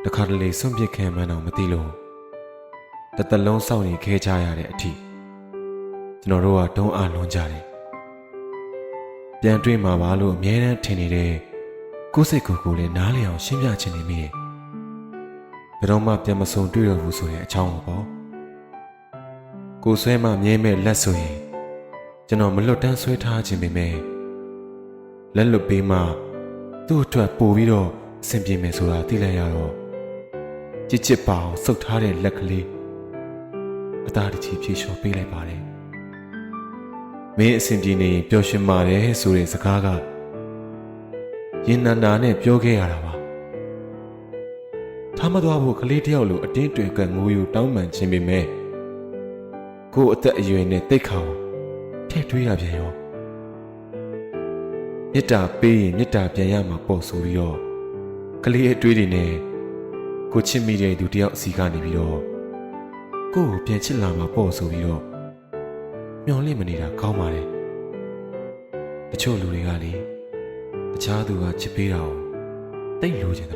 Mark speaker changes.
Speaker 1: တခါတလေစွန့်ပစ်ခံမှန်းတော့မသိလို့တစ်သက်လုံးစောင့်နေခဲကြရတဲ့အထိကျွန်တော်တို့ကတုံးအားလွန်ကြတယ်ပြန်တွေ့မှာပါလို့အမြဲတမ်းထင်နေတဲ့ကိုယ်စိတ်ကိုယ်လည်းနားလည်အောင်ရှင်းပြချင်နေမိတယ်ဘယ်တော့မှပြန်မဆုံတွေ့တော့ဘူးဆိုတဲ့အကြောင်းပေါ့ကိုယ်ဆွဲမှမြဲမဲ့လက်ဆိုရင်ကျွန်တော်မလွတ်တမ်းဆွဲထားခြင်းပေမဲ့လက်လွတ်ပေးမှသူ့အတွက်ပို့ပြီးတော့အဆင်ပြေမယ်ဆိုတာသိလိုက်ရတော့ချစ်ချစ်ပါအောင်စုပ်ထားတဲ့လက်ကလေးအသားတချီဖြေလျှော်ပေးလိုက်ပါတယ်မင်းအဆင်ပြေနေရင်ပျော်ရွှင်ပါတယ်ဆိုတဲ့စကားကရင်နန္နာနဲ့ပြောခဲ့ရတာပါထားမသွားဖို့ကလေးတယောက်လိုအတင်းတွယ်ကငိုယူတောင်းပန်ခြင်းပေမဲ့ကိုယ်အသက်အရွယ်နဲ့တိတ်ခါအောင်ထည့်ထွေးရပြန်ရောမေတ္တာပေးရင်မေတ္တာပြန်ရမှာပေါ့ဆိုပြီးတော့ကလေးအတွေးတွေနဲ့ကိုချစ်မိတဲ့သူတယောက်အစီကနေပြီးတော့ကိုယ့်ကိုပြန်ချစ်လာမှာပေါ့ဆိုပြီးတော့မျောလင့်မနေတာကောင်းပါတယ်တချို့လူတွေကလေတခြားသူကချစ်ပေးတာကိုတိတ်လိုချင်